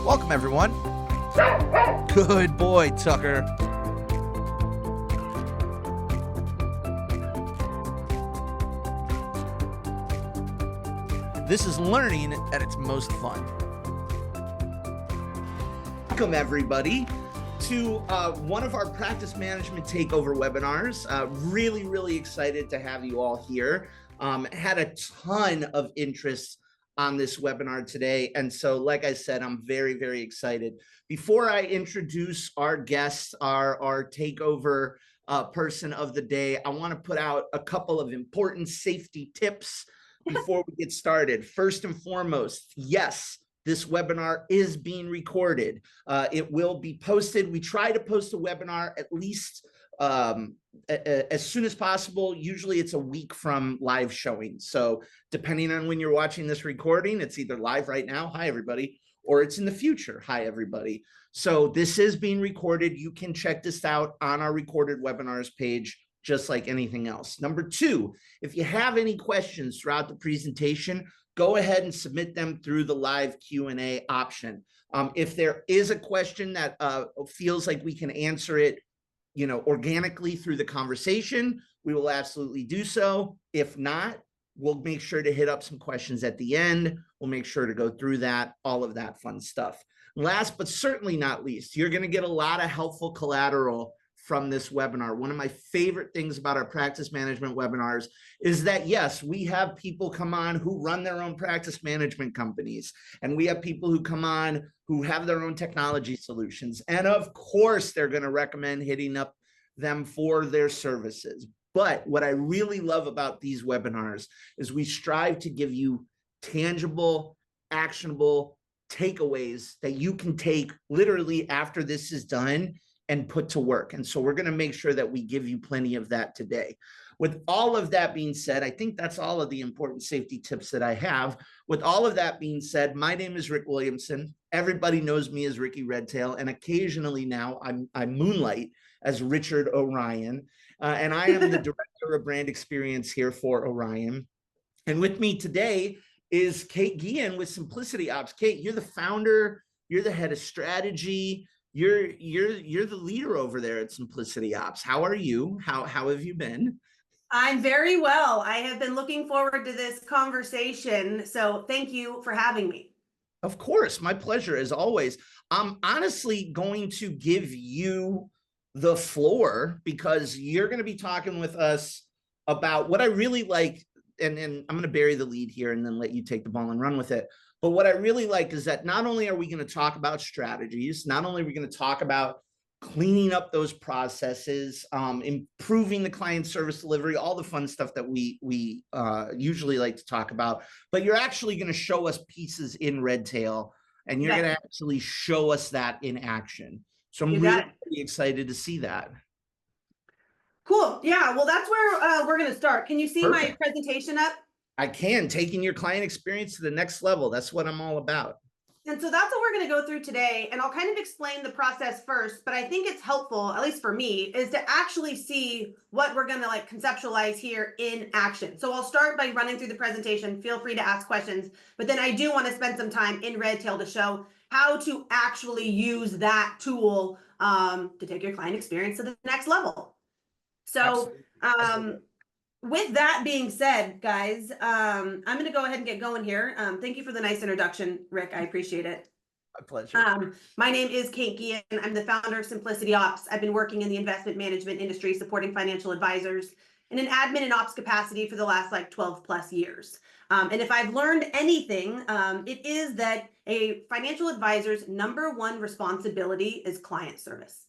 Welcome, everyone. Good boy, Tucker. This is learning at its most fun. Welcome, everybody, to one of our practice management takeover webinars. Really excited to have you all here. Had a ton of interest on this webinar today. And so, like I said, I'm very excited. Before I introduce our guest, our takeover person of the day, I want to put out a couple of important safety tips before we get started. First and foremost, yes, this webinar is being recorded. It will be posted. We try to post a webinar at least as soon as possible. Usually it's a week from live showing. So depending on when you're watching this recording, it's either live right now, hi everybody, or it's in the future, hi everybody. So this is being recorded. You can check this out on our recorded webinars page, just like anything else. Number two, if you have any questions throughout the presentation, go ahead and submit them through the live Q&A option. If there is a question that feels like we can answer it, organically through the conversation, we will absolutely do so. If not, we'll make sure to hit up some questions at the end. We'll make sure to go through that, all of that fun stuff. Last, but certainly not least, you're going to get a lot of helpful collateral from this webinar. One of my favorite things about our practice management webinars is that, yes, we have people come on who run their own practice management companies, and we have people who come on who have their own technology solutions. And of course, they're going to recommend hitting up them for their services. But what I really love about these webinars is we strive to give you tangible, actionable takeaways that you can take literally after this is done and put to work. And so we're going to make sure that we give you plenty of that today. With all of that being said, I think that's all of the important safety tips that I have. With all of that being said, my name is Rick Williamson. Everybody knows me as Ricky Redtail, and occasionally now I moonlight as Richard Orion. And I am the Director of Brand Experience here for Orion. And with me today is Kate Guillen with Simplicity Ops. Kate, you're the founder, you're the head of strategy, you're the leader over there at Simplicity Ops. How are you? How have you been? I'm very well. I have been looking forward to this conversation. So thank you for having me. Of course, my pleasure as always. I'm honestly going to give you the floor because you're going to be talking with us about what I really like. And I'm going to bury the lead here and then let you take the ball and run with it. But what I really like is that not only are we going to talk about strategies, not only are we going to talk about cleaning up those processes, improving the client service delivery, all the fun stuff that we usually like to talk about, but you're actually going to show us pieces in Redtail, and you're going to actually show us that in action. So I'm really excited to see that. Cool. Yeah, well, that's where we're going to start. Can you see my presentation up? I can. Taking your client experience to the next level. That's what I'm all about. And so that's what we're going to go through today. And I'll kind of explain the process first, but I think it's helpful, at least for me, is to actually see what we're going to conceptualize here in action. So I'll start by running through the presentation. Feel free to ask questions, but then I do want to spend some time in Redtail to show how to actually use that tool to take your client experience to the next level. So, with that being said, guys, I'm going to go ahead and get going here. Thank you for the nice introduction, Rick. I appreciate it. My pleasure. My name is Kate Guillen. I'm the founder of Simplicity Ops. I've been working in the investment management industry, supporting financial advisors in an admin and ops capacity for the last 12 plus years. And if I've learned anything, it is that a financial advisor's #1 responsibility is client service.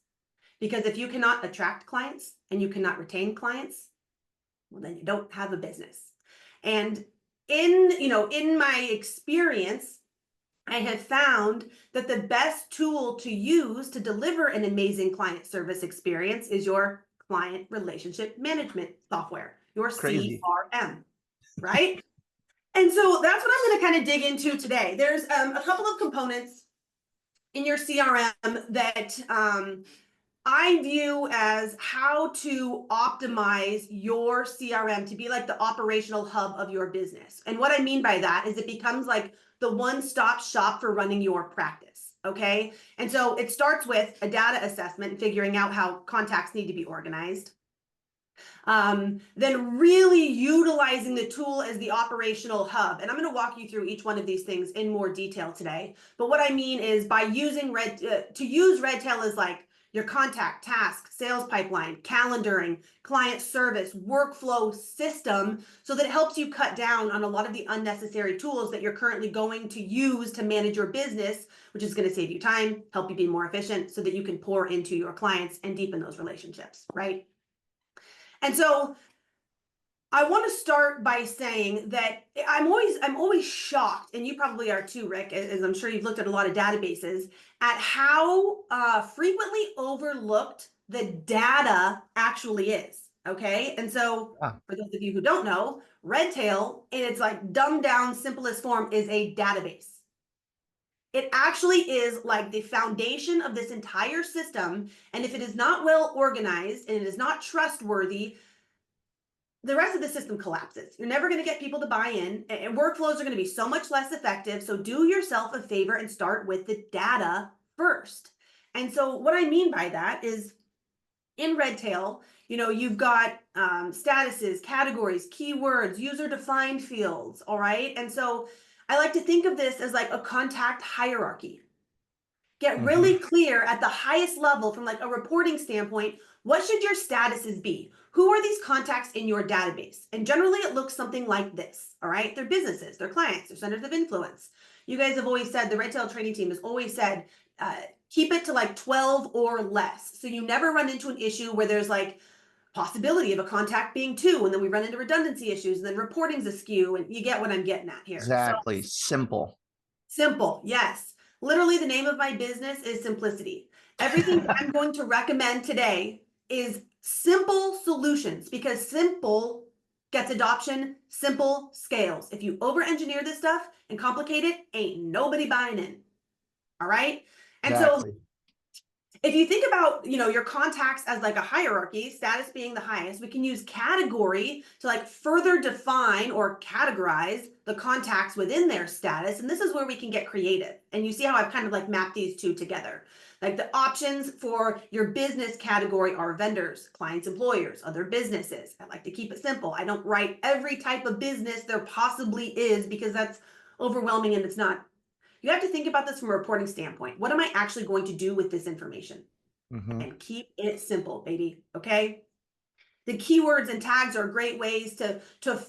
Because if you cannot attract clients and you cannot retain clients, well, then you don't have a business. And in my experience, I have found that the best tool to use to deliver an amazing client service experience is your client relationship management software, your CRM, right? And so that's what I'm going to kind of dig into today. There's a couple of components in your CRM that I view as how to optimize your CRM to be like the operational hub of your business. And what I mean by that is it becomes like the one-stop shop for running your practice. Okay. And so it starts with a data assessment and figuring out how contacts need to be organized. Then really utilizing the tool as the operational hub. And I'm going to walk you through each one of these things in more detail today. But what I mean is by using to use Redtail as like your contact, task, sales pipeline, calendaring, client service, workflow system, so that it helps you cut down on a lot of the unnecessary tools that you're currently going to use to manage your business, which is going to save you time, help you be more efficient so that you can pour into your clients and deepen those relationships, right? And so I want to start by saying that I'm always shocked, and you probably are too, Rick, as I'm sure you've looked at a lot of databases, at how frequently overlooked the data actually is. Okay. And so for those of you who don't know, Redtail, in its like dumbed down, simplest form, is a database. It actually is like the foundation of this entire system. And if it is not well organized and it is not trustworthy, the rest of the system collapses. You're never going to get people to buy in, and workflows are going to be so much less effective. So do yourself a favor and start with the data first. And so what I mean by that is in Redtail, you've got statuses, categories, keywords, user-defined fields, all right? And so I like to think of this as like a contact hierarchy. Get really clear at the highest level from like a reporting standpoint, what should your statuses be? Who are these contacts in your database? And generally it looks something like this, all right? They're businesses, they're clients, they're centers of influence. You guys have always said, the Redtail training team has always said, keep it to like 12 or less. So you never run into an issue where there's like possibility of a contact being 2, and then we run into redundancy issues, and then reporting's askew, and you get what I'm getting at here. Exactly. Simple. Simple, yes. Literally, the name of my business is Simplicity. Everything that I'm going to recommend today is simple solutions, because simple gets adoption, simple scales. If you over-engineer this stuff and complicate it, ain't nobody buying in. All right? And Exactly. so if you think about, your contacts as like a hierarchy, status being the highest, we can use category to like further define or categorize the contacts within their status. And this is where we can get creative. And you see how I've kind of like mapped these two together. Like the options for your business category are vendors, clients, employers, other businesses. I like to keep it simple. I don't write every type of business there possibly is, because that's overwhelming and it's not. You have to think about this from a reporting standpoint. What am I actually going to do with this information? And keep it simple, baby. Okay. The keywords and tags are great ways to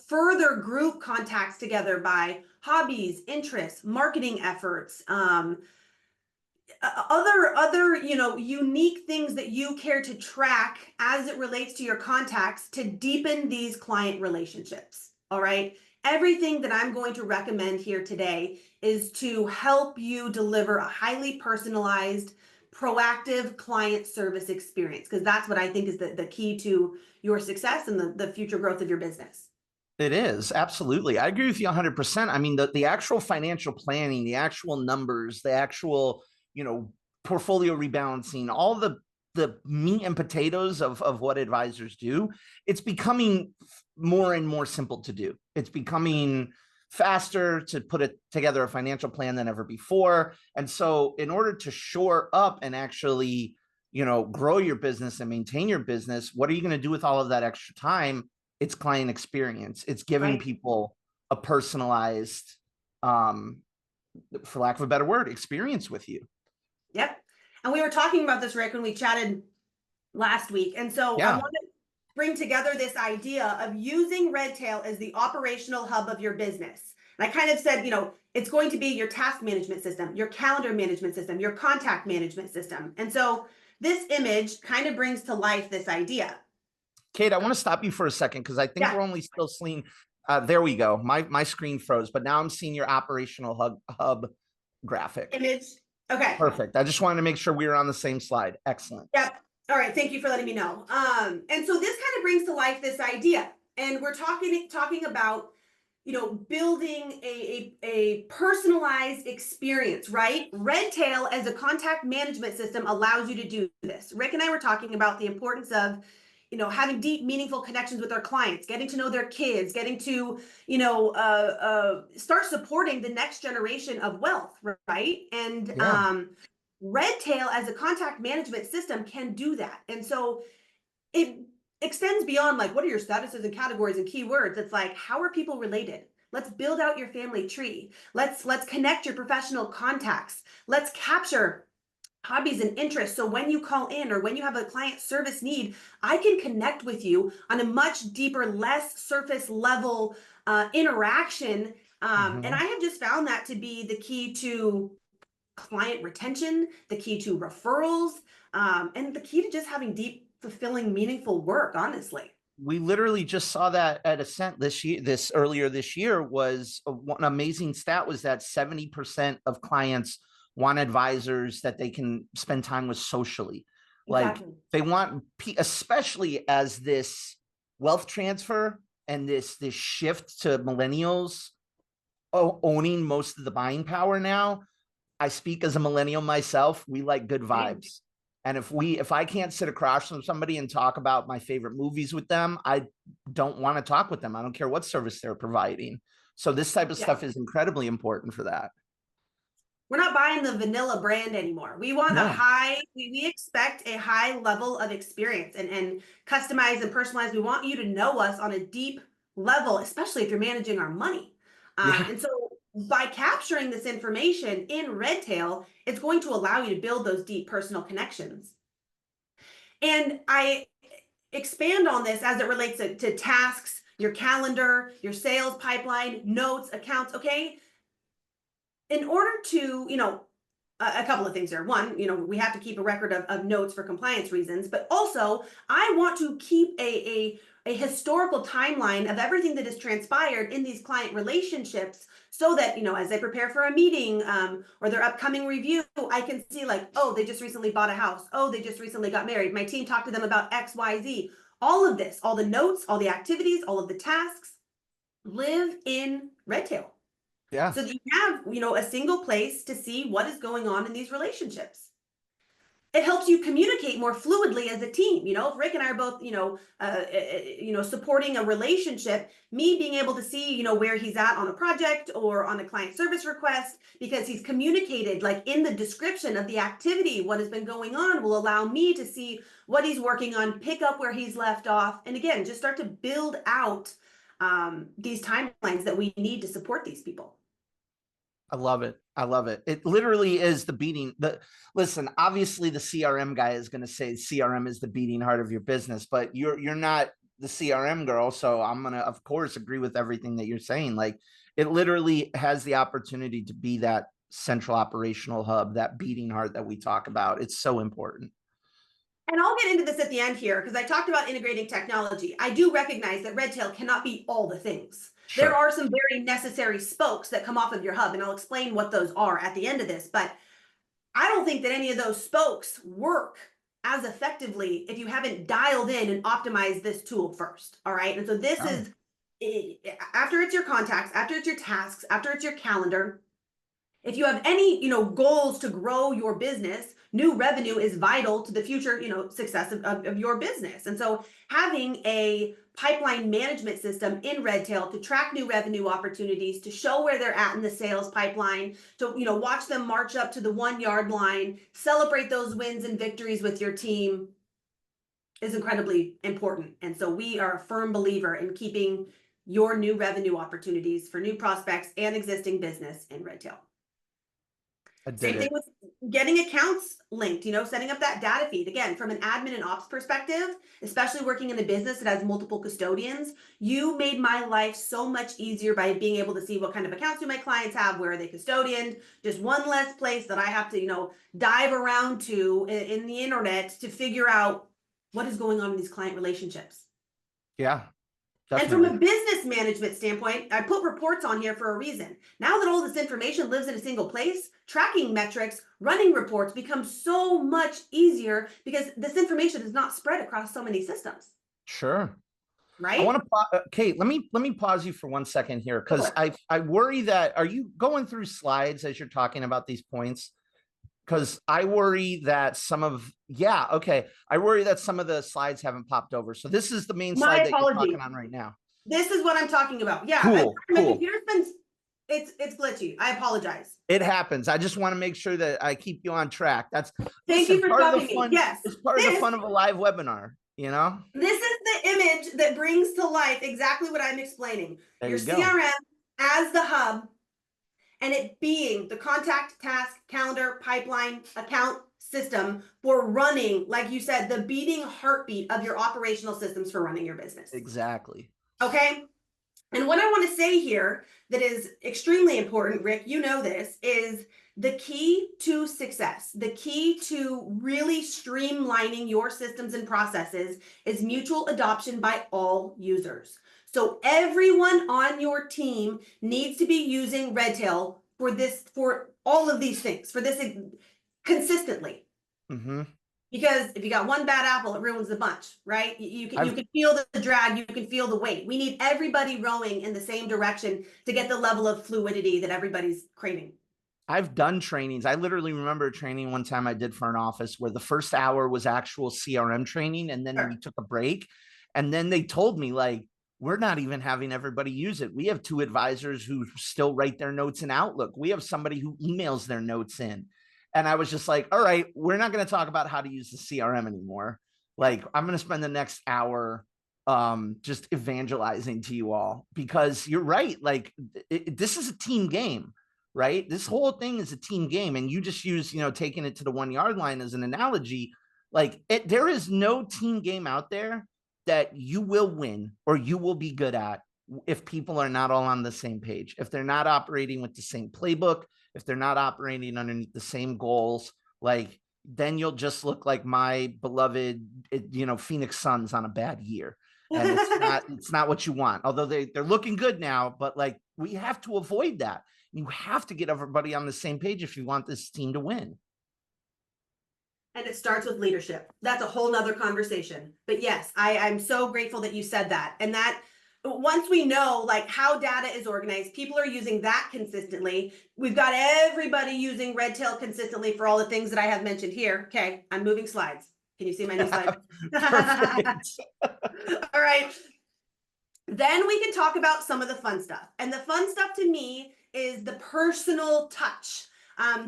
further group contacts together by hobbies, interests, marketing efforts, other unique things that you care to track as it relates to your contacts to deepen these client relationships. All right. Everything that I'm going to recommend here today is to help you deliver a highly personalized, proactive client service experience, because that's what I think is the key to your success and the future growth of your business. It is. Absolutely. I agree with you 100%. I mean, the actual financial planning, the actual numbers, the actual, portfolio rebalancing, all the meat and potatoes of what advisors do, it's becoming more and more simple to do. It's becoming faster to put together a financial plan than ever before. And so in order to shore up and actually, grow your business and maintain your business, what are you going to do with all of that extra time? It's client experience. It's giving people a personalized, for lack of a better word, experience with you. Yep. And we were talking about this, Rick, when we chatted last week. And so I want to bring together this idea of using Redtail as the operational hub of your business. And I kind of said, it's going to be your task management system, your calendar management system, your contact management system. And so this image kind of brings to life this idea. Kate, I want to stop you for a second, because I think we're only still seeing, there we go. My screen froze, but now I'm seeing your operational hub graphic. Image. Okay. Perfect. I just wanted to make sure we were on the same slide. Excellent. Yep. All right. Thank you for letting me know. And so this kind of brings to life this idea, and we're talking about, building a personalized experience, right? Redtail as a contact management system allows you to do this. Rick and I were talking about the importance of, having deep, meaningful connections with our clients, getting to know their kids, getting to, start supporting the next generation of wealth, right? And Yeah. Redtail as a contact management system can do that. And so it extends beyond like, what are your statuses and categories and keywords? It's like, how are people related? Let's build out your family tree. Let's connect your professional contacts. Let's capture hobbies and interests. So when you call in or when you have a client service need, I can connect with you on a much deeper, less surface level interaction. And I have just found that to be the key to client retention, the key to referrals, and the key to just having deep, fulfilling, meaningful work, honestly. We literally just saw that at Ascent this year. This earlier this year was one amazing stat was that 70% of clients want advisors that they can spend time with socially. Like Exactly. they want, especially as this wealth transfer and this shift to millennials owning most of the buying power now. I speak as a millennial myself. We like good vibes. And if I can't sit across from somebody and talk about my favorite movies with them, I don't want to talk with them. I don't care what service they're providing. So this type of stuff is incredibly important for that. We're not buying the vanilla brand anymore. We want a high, we expect a high level of experience and customize and personalize. We want you to know us on a deep level, especially if you're managing our money. And so by capturing this information in Redtail, it's going to allow you to build those deep personal connections. And I expand on this as it relates to tasks, your calendar, your sales pipeline, notes, accounts, okay? In order to, a couple of things there. One, we have to keep a record of notes for compliance reasons, but also I want to keep a historical timeline of everything that has transpired in these client relationships so that, as they prepare for a meeting or their upcoming review, I can see like, oh, they just recently bought a house. Oh, they just recently got married. My team talked to them about X, Y, Z. All of this, all the notes, all the activities, all of the tasks live in Redtail. Yeah. So that you have, a single place to see what is going on in these relationships. It helps you communicate more fluidly as a team. If Rick and I are both, supporting a relationship, me being able to see, where he's at on a project or on a client service request, because he's communicated like in the description of the activity, what has been going on will allow me to see what he's working on, pick up where he's left off. And again, just start to build out these timelines that we need to support these people. I love it. I love it. It literally is listen, obviously the CRM guy is going to say CRM is the beating heart of your business, but you're not the CRM girl. So I'm going to, of course, agree with everything that you're saying. Like it literally has the opportunity to be that central operational hub, that beating heart that we talk about. It's so important. And I'll get into this at the end here because I talked about integrating technology. I do recognize that Redtail cannot be all the things. Sure. There are some very necessary spokes that come off of your hub, and I'll explain what those are at the end of this. But I don't think that any of those spokes work as effectively if you haven't dialed in and optimized this tool first. All right. And so this is after it's your contacts, after it's your tasks, after it's your calendar. If you have any, goals to grow your business, new revenue is vital to the future, success of your business. And so having a pipeline management system in Redtail to track new revenue opportunities, to show where they're at in the sales pipeline, to, watch them march up to the 1 yard line, celebrate those wins and victories with your team is incredibly important. And so we are a firm believer in keeping your new revenue opportunities for new prospects and existing business in Redtail. Same thing with getting accounts linked, setting up that data feed. Again, from an admin and ops perspective, especially working in a business that has multiple custodians, you made my life so much easier by being able to see what kind of accounts do my clients have, where are they custodianed, just one less place that I have to, dive around to in the internet to figure out what is going on in these client relationships. Yeah. Definitely. And from a business management standpoint, I put reports on here for a reason. Now that all this information lives in a single place, tracking metrics, running reports becomes so much easier because this information is not spread across so many systems. Sure. Right. I want to, Kate, let me pause you for 1 second here because I worry that, are you going through slides as you're talking about these points? Because I worry that I worry that some of the slides haven't popped over. So this is the main My slide that you're apologies. talking on right now. This is what I'm talking about. Yeah, Cool, my cool. computer's been, it's glitchy. I apologize. It happens. I just want to make sure that I keep you on track. Thank you for part of the stopping me. fun. Yes, It's part of the fun of a live webinar, you know? this is the image that brings to life exactly what I'm explaining. There Your you go. CRM as the hub, and it being the contact, task, calendar, pipeline, account system for running, like you said, the beating heartbeat of your operational systems for running your business. Exactly. Okay. And what I want to say here that is extremely important, Rick, you know this, is the key to success, the key to really streamlining your systems and processes is mutual adoption by all users. So everyone on your team needs to be using Redtail for all of these things, for this consistently. Mm-hmm. Because if you got one bad apple, it ruins the bunch, right? You can feel the drag, you can feel the weight. We need everybody rowing in the same direction to get the level of fluidity that everybody's craving. I've done trainings. I literally remember a training one time I did for an office where the first hour was actual CRM training, and then we took a break. And then they told me, like, we're not even having everybody use it. We have 2 advisors who still write their notes in Outlook. We have somebody who emails their notes in. And I was just like, all right, we're not going to talk about how to use the CRM anymore. Like, I'm going to spend the next hour just evangelizing to you all, because you're right. Like, this is a team game, right? This whole thing is a team game. And you just use, taking it to the 1-yard line as an analogy. Like, there is no team game out there that you will win or you will be good at if people are not all on the same page, if they're not operating with the same playbook, if they're not operating underneath the same goals. Like, then you'll just look like my beloved, Phoenix Suns on a bad year. And it's not what you want. Although they're looking good now, but like, we have to avoid that. You have to get everybody on the same page if you want this team to win. And it starts with leadership. That's a whole nother conversation. But yes, I'm so grateful that you said that. And that once we know like how data is organized, people are using that consistently. We've got everybody using Redtail consistently for all the things that I have mentioned here. Okay, I'm moving slides. Can you see my new slide? All right. Then we can talk about some of the fun stuff. And the fun stuff to me is the personal touch,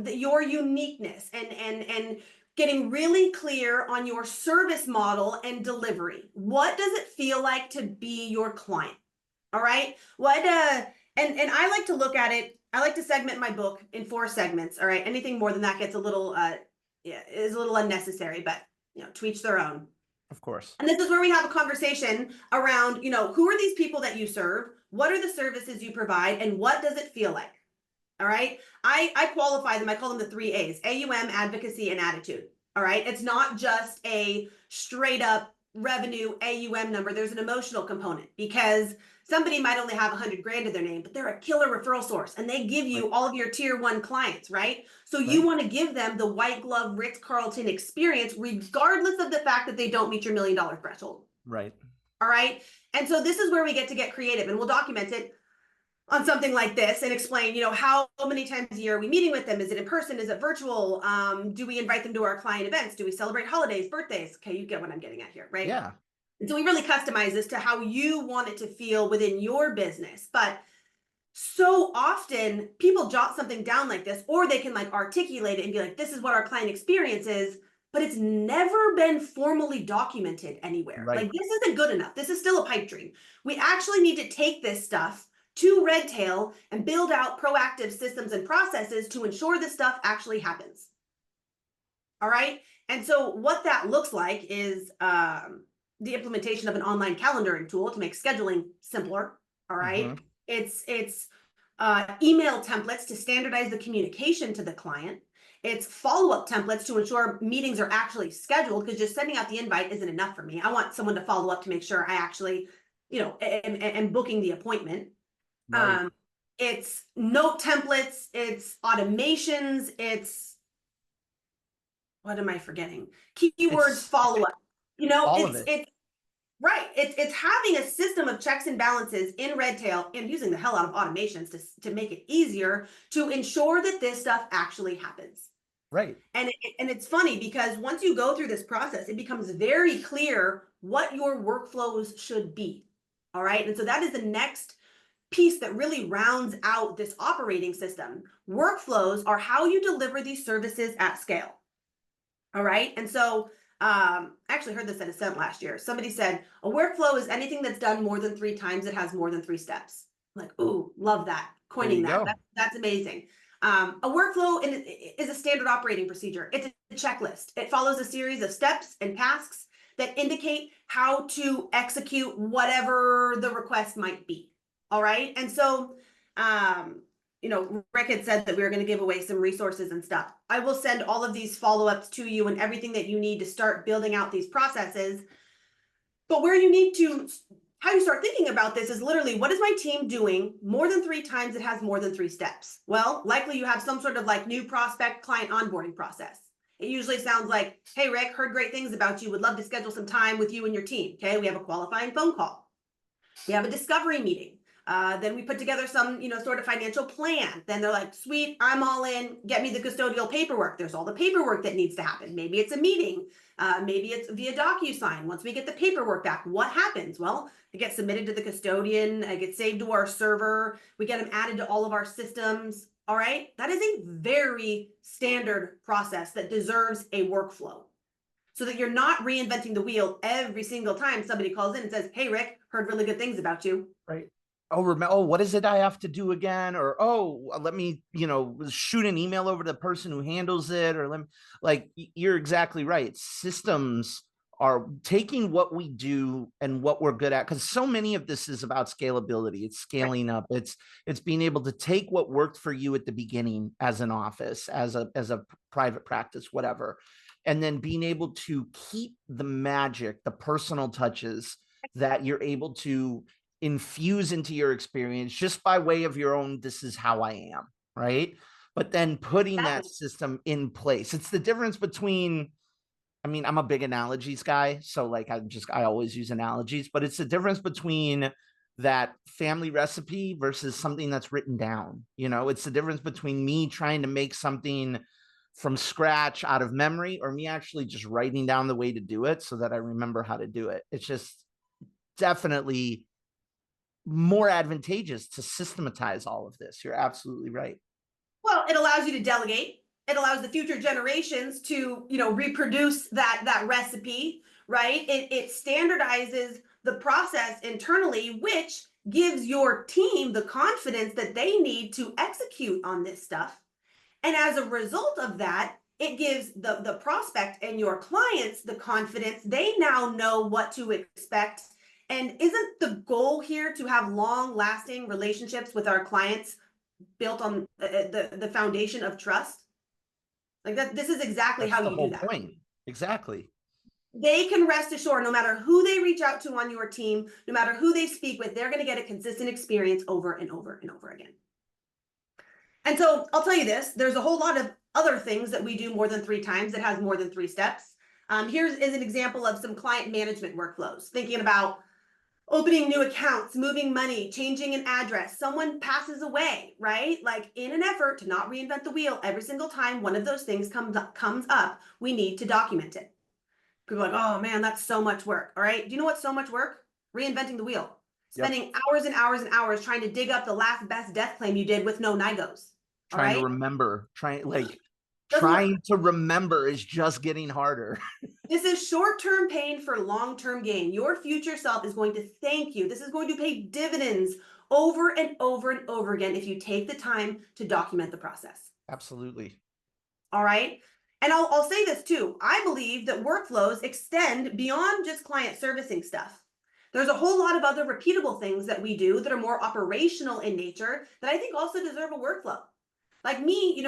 your uniqueness, and getting really clear on your service model and delivery. What does it feel like to be your client? All right. And I like to look at it. I like to segment my book in 4 segments. All right. Anything more than that gets a little, is a little unnecessary, but to each their own. Of course. And this is where we have a conversation around, who are these people that you serve? What are the services you provide? And what does it feel like? All right. I qualify them. I call them the 3 A's: AUM, advocacy, and attitude. All right. It's not just a straight up revenue AUM number. There's an emotional component, because somebody might only have 100 grand to their name, but they're a killer referral source and they give you all of your tier 1 clients, right? So you want to give them the white glove Ritz-Carlton experience, regardless of the fact that they don't meet your $1 million threshold. Right. All right. And so this is where we get creative, and we'll document it on something like this and explain, how many times a year are we meeting with them? Is it in person? Is it virtual? Do we invite them to our client events? Do we celebrate holidays, birthdays? Okay, you get what I'm getting at here, right? Yeah. And so we really customize this to how you want it to feel within your business. But so often people jot something down like this, or they can like articulate it and be like, this is what our client experience is, but it's never been formally documented anywhere. Right. Like, this isn't good enough. This is still a pipe dream. We actually need to take this stuff to Redtail and build out proactive systems and processes to ensure this stuff actually happens. All right. And so what that looks like is the implementation of an online calendaring tool to make scheduling simpler. All right. Mm-hmm. It's email templates to standardize the communication to the client. It's follow-up templates to ensure meetings are actually scheduled, because just sending out the invite isn't enough for me. I want someone to follow up to make sure I actually, am booking the appointment. Right. It's note templates, it's automations, it's, what am I forgetting? Keywords, follow-up. It's right. It's having a system of checks and balances in Redtail and using the hell out of automations to make it easier to ensure that this stuff actually happens. Right. And it's funny because once you go through this process, it becomes very clear what your workflows should be. All right. And so that is the next piece that really rounds out this operating system. Workflows are how you deliver these services at scale. All right. And so I actually heard this at Ascent last year. Somebody said a workflow is anything that's done more than 3 times. It has more than 3 steps. I'm like, ooh, love that. There Coining you that. go. That's amazing. A workflow is a standard operating procedure. It's a checklist. It follows a series of steps and tasks that indicate how to execute whatever the request might be. All right. And so, Rick had said that we were going to give away some resources and stuff. I will send all of these follow-ups to you and everything that you need to start building out these processes. But where you need to, how you start thinking about this is literally, what is my team doing more than 3 times? It has more than 3 steps. Well, likely you have some sort of like new prospect client onboarding process. It usually sounds like, hey, Rick, heard great things about you. Would love to schedule some time with you and your team. Okay, we have a qualifying phone call. We have a discovery meeting. Then we put together some, sort of financial plan. Then they're like, sweet, I'm all in. Get me the custodial paperwork. There's all the paperwork that needs to happen. Maybe it's a meeting. Maybe it's via DocuSign. Once we get the paperwork back, what happens? Well, it gets submitted to the custodian. It gets saved to our server. We get them added to all of our systems. All right. That is a very standard process that deserves a workflow, so that you're not reinventing the wheel every single time somebody calls in and says, hey, Rick, heard really good things about you. Right. Oh, remember, what is it I have to do again? Or, let me, shoot an email over to the person who handles it. Or you're exactly right. Systems are taking what we do and what we're good at, because so many of this is about scalability. It's scaling up. It's being able to take what worked for you at the beginning as an office, as a private practice, whatever, and then being able to keep the magic, the personal touches that you're able to infuse into your experience just by way of your own, this is how I am, right? But then putting that system in place. It's the difference between, I'm a big analogies guy, so I always use analogies, but it's the difference between that family recipe versus something that's written down. It's the difference between me trying to make something from scratch out of memory, or me actually just writing down the way to do it so that I remember how to do it. It's just definitely more advantageous to systematize all of this. You're absolutely right. Well, it allows you to delegate. It allows the future generations to, reproduce that recipe, right? It standardizes the process internally, which gives your team the confidence that they need to execute on this stuff. And as a result of that, it gives the prospect and your clients the confidence. They now know what to expect. And isn't the goal here to have long-lasting relationships with our clients built on the foundation of trust? Like that, this is exactly how you do that. Point. Exactly. They can rest assured, no matter who they reach out to on your team, no matter who they speak with, they're going to get a consistent experience over and over and over again. And so I'll tell you this, there's a whole lot of other things that we do more than 3 times that has more than 3 steps. Here is an example of some client management workflows, thinking about opening new accounts, moving money, changing an address, someone passes away, right? Like in an effort to not reinvent the wheel, every single time one of those things comes up, we need to document it. People are like, oh man, that's so much work. All right. Do you know what's so much work? Reinventing the wheel. Spending hours and hours and hours trying to dig up the last best death claim you did with no NIGOs. Trying to remember, trying to remember is just getting harder. This is short-term pain for long-term gain. Your future self is going to thank you. This is going to pay dividends over and over and over again if you take the time to document the process. Absolutely. All right. And I'll say this too. I believe that workflows extend beyond just client servicing stuff. There's a whole lot of other repeatable things that we do that are more operational in nature that I think also deserve a workflow. Like me,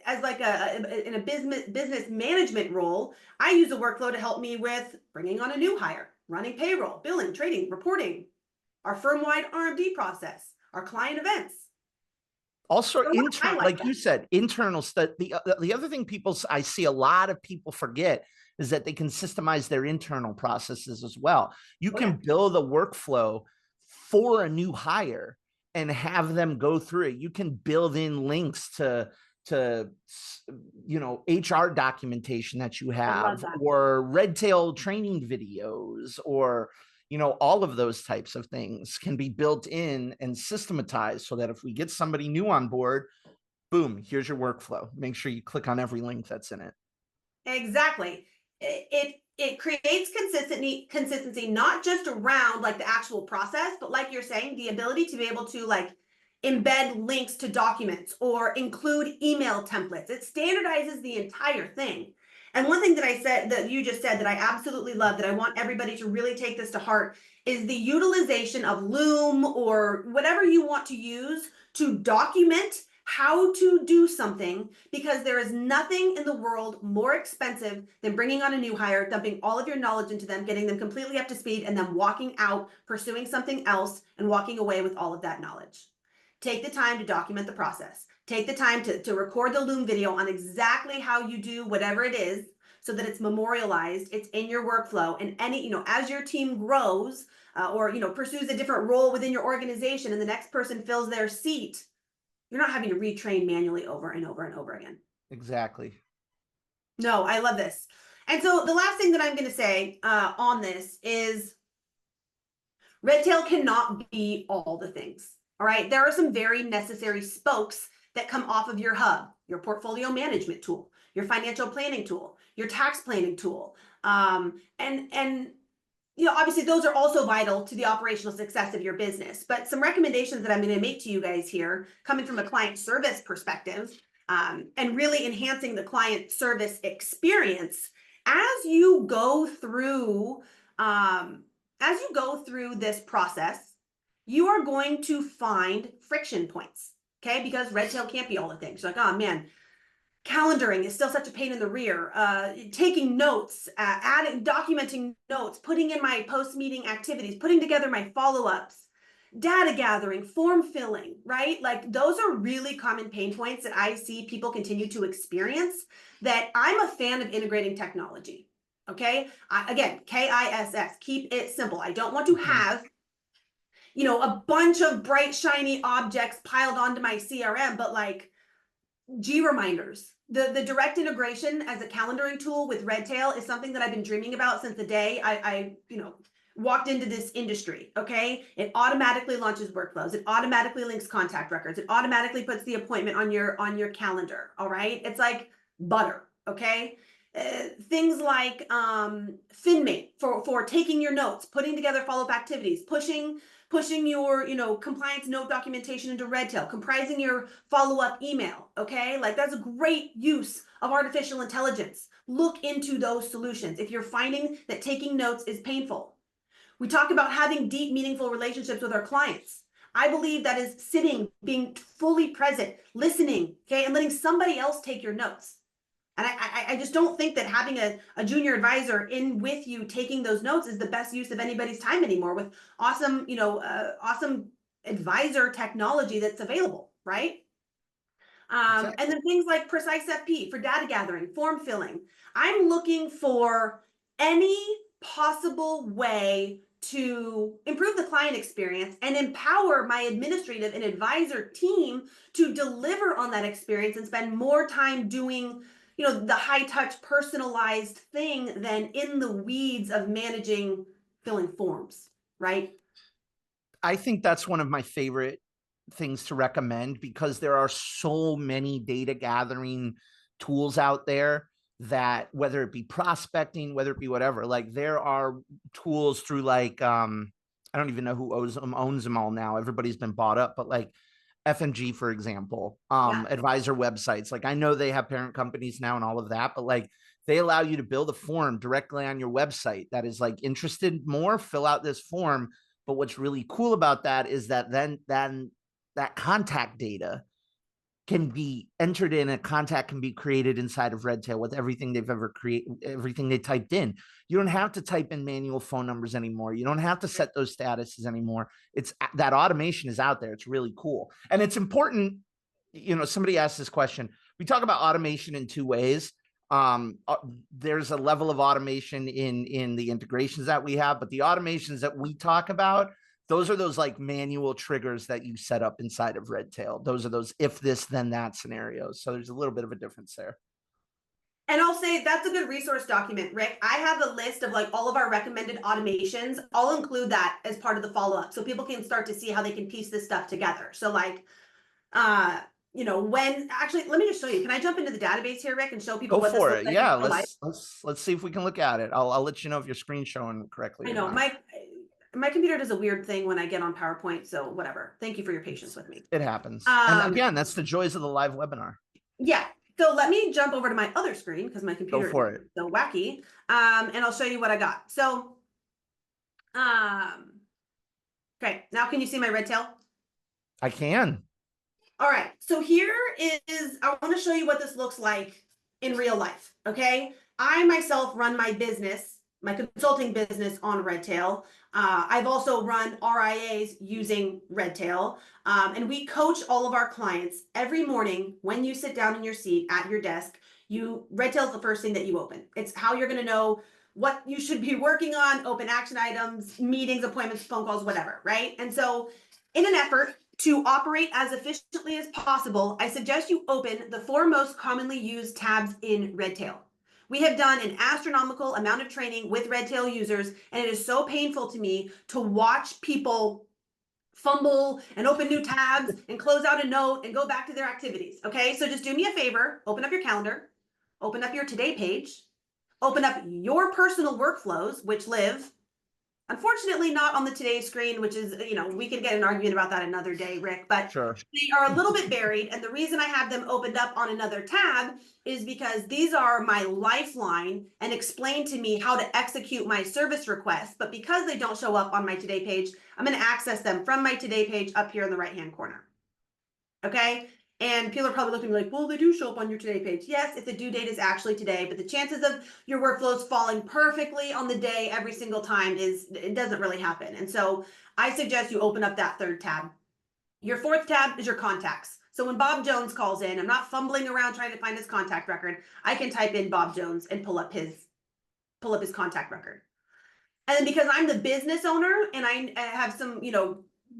as like in a business management role, I use a workflow to help me with bringing on a new hire, running payroll, billing, trading, reporting, our firm-wide R&D process, our client events. Also, like you said, internal stuff. The other thing I see a lot of people forget is that they can systemize their internal processes as well. You can build a workflow for a new hire and have them go through it. You can build in links to to HR documentation that you I love have, that. or Redtail training videos, or all of those types of things can be built in and systematized so that if we get somebody new on board, boom, here's your workflow. Make sure you click on every link that's in it. Exactly. It creates consistency, not just around like the actual process, but like you're saying, the ability to be able to like embed links to documents or include email templates. It standardizes the entire thing. And one thing that I said, that you just said, that I absolutely love, that I want everybody to really take this to heart, is the utilization of Loom or whatever you want to use to document how to do something, because there is nothing in the world more expensive than bringing on a new hire, dumping all of your knowledge into them, getting them completely up to speed, and then walking out, pursuing something else, and walking away with all of that knowledge. Take the time to document the process. Take the time to record the Loom video on exactly how you do whatever it is, so that it's memorialized, it's in your workflow, and as your team grows or pursues a different role within your organization, and the next person fills their seat, you're not having to retrain manually over and over and over again. Exactly. No, I love this. And so the last thing that I'm going to say on this is Redtail cannot be all the things. All right. There are some very necessary spokes that come off of your hub, your portfolio management tool, your financial planning tool, your tax planning tool. And obviously those are also vital to the operational success of your business. But some recommendations that I'm going to make to you guys here, coming from a client service perspective, and really enhancing the client service experience as you go through this process, you are going to find friction points. Okay, because Redtail can't be all the things. You're like, oh man, calendaring is still such a pain in the rear. Taking notes, documenting notes, putting in my post-meeting activities, putting together my follow-ups, data gathering, form filling, right? Like those are really common pain points that I see people continue to experience, that I'm a fan of integrating technology. Okay. Again, KISS, keep it simple. I don't want to have a bunch of bright, shiny objects piled onto my CRM, but like G reminders. The direct integration as a calendaring tool with Redtail is something that I've been dreaming about since the day I walked into this industry. Okay, it automatically launches workflows. It automatically links contact records. It automatically puts the appointment on your calendar. All right, it's like butter. Okay. Things like FinMate for taking your notes, putting together follow-up activities, pushing your compliance note documentation into Redtail, comprising your follow-up email. Okay, like that's a great use of artificial intelligence. Look into those solutions if you're finding that taking notes is painful. We talk about having deep, meaningful relationships with our clients. I believe that is sitting, being fully present, listening, okay, and letting somebody else take your notes. And I just don't think that having a junior advisor in with you taking those notes is the best use of anybody's time anymore, with awesome, awesome advisor technology that's available, right? Exactly. And then things like Precise FP for data gathering, form filling. I'm looking for any possible way to improve the client experience and empower my administrative and advisor team to deliver on that experience and spend more time doing the high touch personalized thing than in the weeds of managing filling forms, right? I think that's one of my favorite things to recommend, because there are so many data gathering tools out there that, whether it be prospecting, whether it be whatever, like there are tools through like, I don't even know who owns them all now. Everybody's been bought up, but like FMG, for example, advisor websites. Like I know they have parent companies now and all of that, but like they allow you to build a form directly on your website that is like interested more, fill out this form. But what's really cool about that is that then that contact data can be entered in, a contact can be created inside of Redtail with everything they've ever created, everything they typed in. You don't have to type in manual phone numbers anymore. You don't have to set those statuses anymore. It's that automation is out there. It's really cool. And it's important. Somebody asked this question. We talk about automation in two ways. There's a level of automation in the integrations that we have, but the automations that we talk about, those are those like manual triggers that you set up inside of Redtail. Those are those if this then that scenarios. So there's a little bit of a difference there. And I'll say that's a good resource document, Rick. I have a list of like all of our recommended automations. I'll include that as part of the follow-up so people can start to see how they can piece this stuff together. So like, when actually, let me just show you. Can I jump into the database here, Rick, and show people Go what this for looks it. like in Yeah, real life? let's see if we can look at it. I'll let you know if your screen's showing correctly I or know not. my computer does a weird thing when I get on PowerPoint, so whatever. Thank you for your patience with me. It happens. And again, that's the joys of the live webinar. Yeah. So let me jump over to my other screen because my Go computer for is it. so wacky. And I'll show you what I got. So, okay, now can you see my Redtail? I can. All right, so here is, I want to show you what this looks like in real life, okay? I myself run my business, my consulting business on Redtail. I've also run RIAs using Redtail, and we coach all of our clients every morning when you sit down in your seat at your desk. Redtail's the first thing that you open. It's how you're going to know what you should be working on, open action items, meetings, appointments, phone calls, whatever, right? And so in an effort to operate as efficiently as possible, I suggest you open the 4 most commonly used tabs in Redtail. We have done an astronomical amount of training with Redtail users, and it is so painful to me to watch people fumble and open new tabs and close out a note and go back to their activities. Okay, so just do me a favor, open up your calendar, open up your today page, open up your personal workflows, which live unfortunately not on the today screen, which is, we can get an argument about that another day, Rick, but Sure. they are a little bit buried. And the reason I have them opened up on another tab is because these are my lifeline and explain to me how to execute my service requests. But because they don't show up on my today page, I'm going to access them from my today page up here in the right-hand corner. Okay. And people are probably looking like, well, they do show up on your today page. Yes, if the due date is actually today, but the chances of your workflows falling perfectly on the day every single time it doesn't really happen. And so I suggest you open up that 3rd tab. Your 4th tab is your contacts. So when Bob Jones calls in, I'm not fumbling around trying to find his contact record. I can type in Bob Jones and pull up his contact record. And then because I'm the business owner and I have some,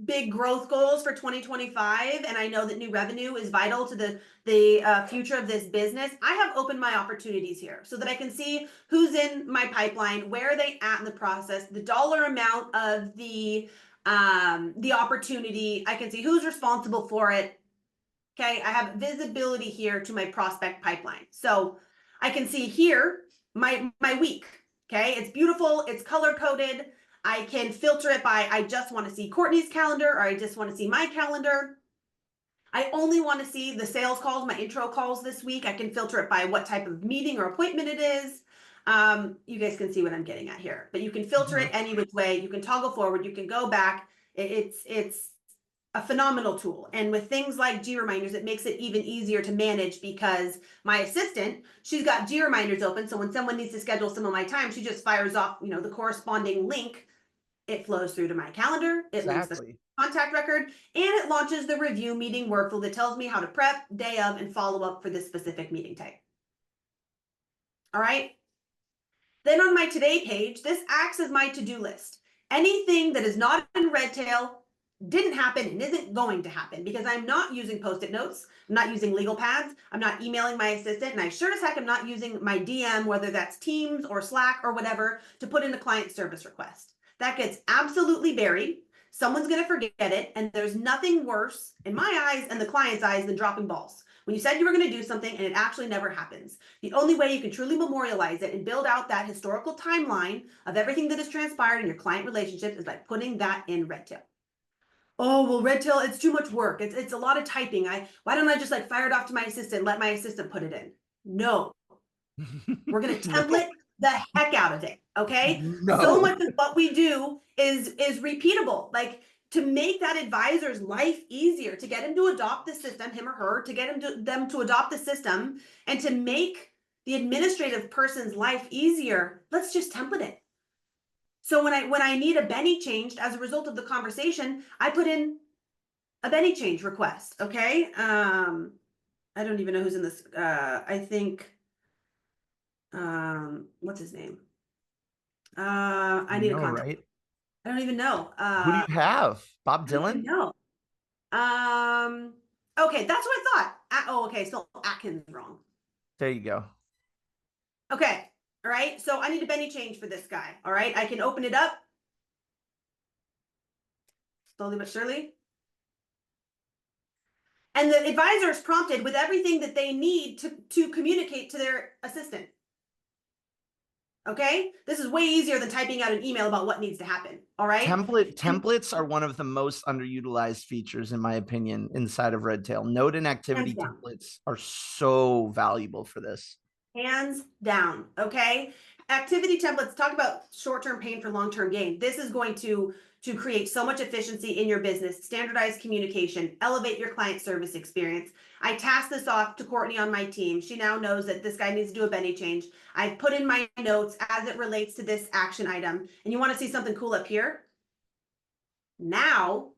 big growth goals for 2025, and I know that new revenue is vital to the future of this business, I have opened my opportunities here so that I can see who's in my pipeline, where are they at in the process, the dollar amount of the opportunity. I can see who's responsible for it. Okay, I have visibility here to my prospect pipeline. So I can see here my week. Okay, it's beautiful, it's color coded. I can filter it by, I just want to see Courtney's calendar, or I just want to see my calendar. I only want to see the sales calls, my intro calls this week. I can filter it by what type of meeting or appointment it is. You guys can see what I'm getting at here, but you can filter it any which way. You can toggle forward, you can go back. It's a phenomenal tool. And with things like G reminders, it makes it even easier to manage because my assistant, she's got G reminders open. So when someone needs to schedule some of my time, she just fires off, the corresponding link. It flows through to my calendar. It links the contact record, and it launches the review meeting workflow that tells me how to prep, day of, and follow up for this specific meeting type. All right. Then on my today page, this acts as my to-do list. Anything that is not in Redtail didn't happen and isn't going to happen because I'm not using Post-it notes. I'm not using legal pads. I'm not emailing my assistant, and I sure as heck am not using my DM, whether that's Teams or Slack or whatever, to put in a client service request. That gets absolutely buried. Someone's going to forget it. And there's nothing worse in my eyes and the client's eyes than dropping balls. When you said you were going to do something and it actually never happens. The only way you can truly memorialize it and build out that historical timeline of everything that has transpired in your client relationship is by putting that in Redtail. Oh, well, Redtail, it's too much work. It's a lot of typing. Why don't I just fire it off to my assistant, let my assistant put it in? No, we're going to template the heck out of it. Okay. No. So much of what we do is repeatable, to make that advisor's life easier, to get him to adopt the system, him or her, to get them to adopt the system, and to make the administrative person's life easier. Let's just template it. So when I need a Benny changed as a result of the conversation, I put in a Benny change request. Okay. I don't even know who's in this. I think, what's his name? I need a contact. Right? I don't even know. Who do you have? Bob I don't even Dylan? know. Okay, that's what I thought. Oh, okay, so Atkins wrong. There you go. Okay, all right. So I need a Benny change for this guy. All right, I can open it up slowly but surely. And the advisor is prompted with everything that they need to communicate to their assistant. Okay, this is way easier than typing out an email about what needs to happen. All right. Templates are one of the most underutilized features, in my opinion, inside of Redtail. Note and activity Hands down. templates are so valuable for this. Hands down. Okay. Activity templates talk about short-term pain for long-term gain. This is going to create so much efficiency in your business, standardize communication, elevate your client service experience. I tasked this off to Courtney on my team. She now knows that this guy needs to do a Benny change. I put in my notes as it relates to this action item. And you want to see something cool up here? Now,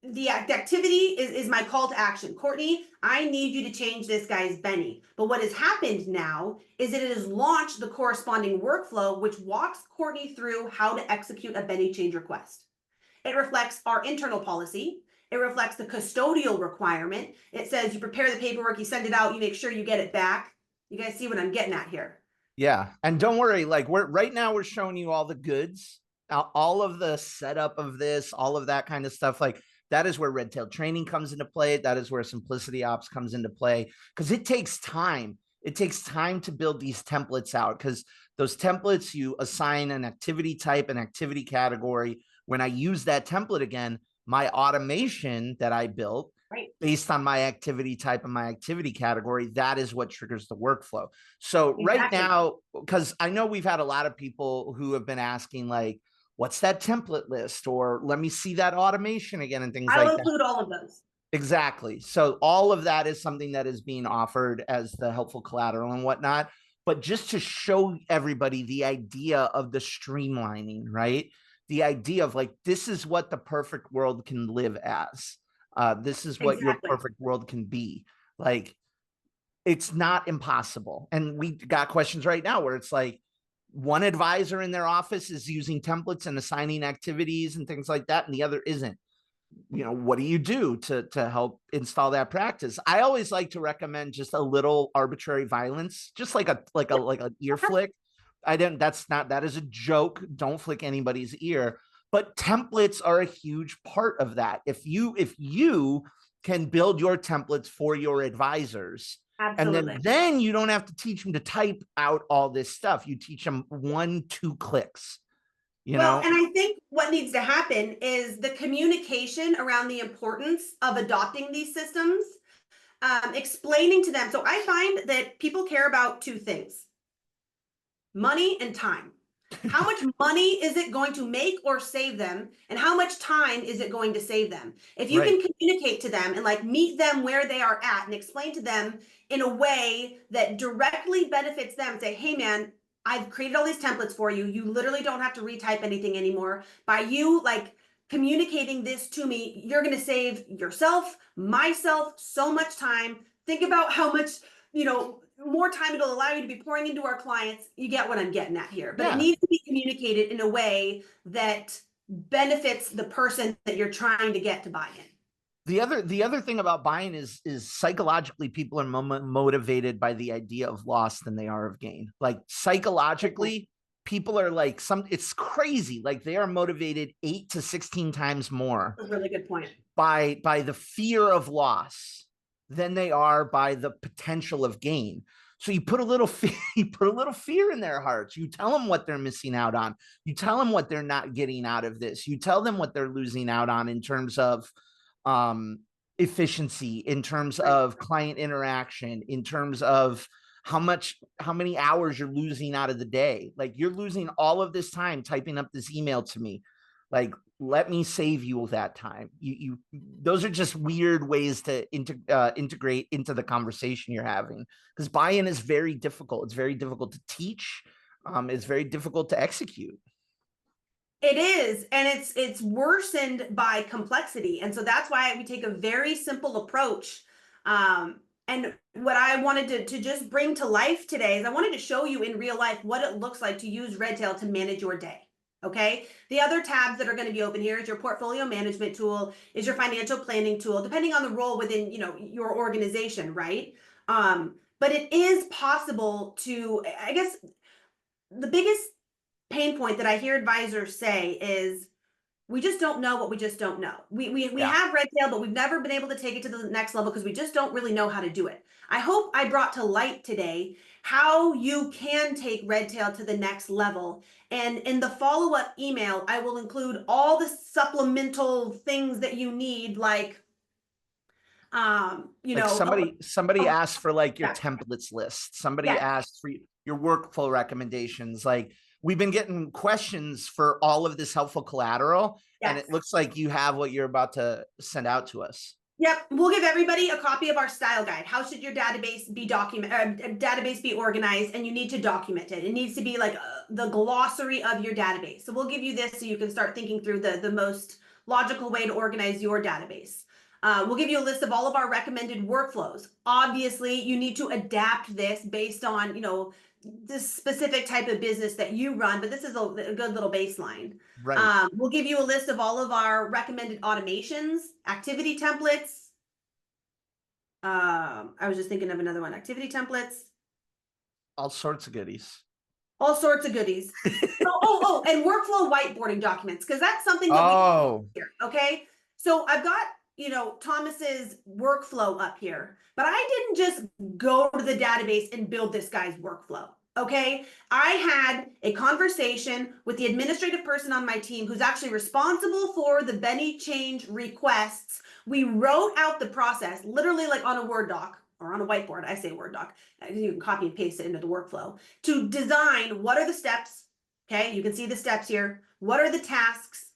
the activity is my call to action. Courtney, I need you to change this guy's Benny. But what has happened now is that it has launched the corresponding workflow, which walks Courtney through how to execute a Benny change request. It reflects our internal policy. It reflects the custodial requirement. It says you prepare the paperwork, you send it out, you make sure you get it back. You guys see what I'm getting at here? Yeah. And don't worry, like right now we're showing you all the goods, all of the setup of this, all of that kind of stuff. Like that is where Redtail training comes into play. That is where Simplicity Ops comes into play, because it takes time. It takes time to build these templates out, because those templates, you assign an activity type, an activity category. When I use that template again, my automation that I built, Right. based on my activity type and my activity category, that is what triggers the workflow. So right now, because I know we've had a lot of people who have been asking, like, what's that template list? Or let me see that automation again and things like that. I'll include all of those. Exactly. So all of that is something that is being offered as the helpful collateral and whatnot. But just to show everybody the idea of the streamlining, right? The idea of like, this is what the perfect world can live as. This is what your perfect world can be. Like, it's not impossible. And we got questions right now where it's like, one advisor in their office is using templates and assigning activities and things like that, and the other isn't. You know, what do you do to help install that practice? I always like to recommend just a little arbitrary violence, just like a ear flick. That is a joke. Don't flick anybody's ear. But templates are a huge part of that. If you can build your templates for your advisors, Absolutely. and then you don't have to teach them to type out all this stuff. You teach them 1-2 clicks. You know? And I think what needs to happen is the communication around the importance of adopting these systems, explaining to them. So I find that people care about two things: money and time. How much money is it going to make or save them? And how much time is it going to save them? If you can communicate to them and like meet them where they are at and explain to them in a way that directly benefits them, say, hey man, I've created all these templates for you. You literally don't have to retype anything anymore. By you like communicating this to me, you're going to save yourself, myself, so much time. Think about how much, more time it'll allow you to be pouring into our clients. You get what I'm getting at here, but it needs to be communicated in a way that benefits the person that you're trying to get to buy in. The other thing about buying is psychologically people are motivated by the idea of loss than they are of gain. Like psychologically, people are like it's crazy. Like they are motivated 8 to 16 times more. That's a really good point. By the fear of loss than they are by the potential of gain. So you put a little fear in their hearts. You tell them what they're missing out on. You tell them what they're not getting out of this. You tell them what they're losing out on in terms of efficiency, in terms of client interaction, in terms of how many hours you're losing out of the day. Like you're losing all of this time typing up this email to me. Like, let me save you that time. Those are just weird ways to integrate into the conversation you're having, because buy-in is very difficult. It's very difficult to teach. It's very difficult to execute. It is, and it's worsened by complexity, and so that's why we take a very simple approach. And what I wanted to just bring to life today is I wanted to show you in real life what it looks like to use Redtail to manage your day. Okay. The other tabs that are going to be open here is your portfolio management tool, is your financial planning tool, depending on the role within, your organization, right? But it is possible to, I guess, the biggest pain point that I hear advisors say is we just don't know what we just don't know. We Yeah. have Redtail, but we've never been able to take it to the next level because we just don't really know how to do it. I hope I brought to light today how you can take Redtail to the next level. And in the follow-up email, I will include all the supplemental things that you need, like, Like somebody asked for like your yeah, templates list. Somebody yeah, asked for your workflow recommendations. Like we've been getting questions for all of this helpful collateral, and yes. it looks like you have what you're about to send out to us. Yep, we'll give everybody a copy of our style guide. How should your database be database be organized? And you need to document it. It needs to be like the glossary of your database. So we'll give you this so you can start thinking through the most logical way to organize your database. We'll give you a list of all of our recommended workflows. Obviously, you need to adapt this based on, this specific type of business that you run, but this is a good little baseline. Right. We'll give you a list of all of our recommended automations, activity templates. I was just thinking of another one, activity templates, All sorts of goodies. all sorts of goodies. And workflow whiteboarding documents, because that's something that Oh, we here. Okay. So I've got, Thomas's workflow up here, but I didn't just go to the database and build this guy's workflow. Okay. I had a conversation with the administrative person on my team who's actually responsible for the Benny change requests. We wrote out the process literally like on a Word doc or on a whiteboard. I say Word doc. You can copy and paste it into the workflow to design what are the steps. Okay. You can see the steps here. What are the tasks?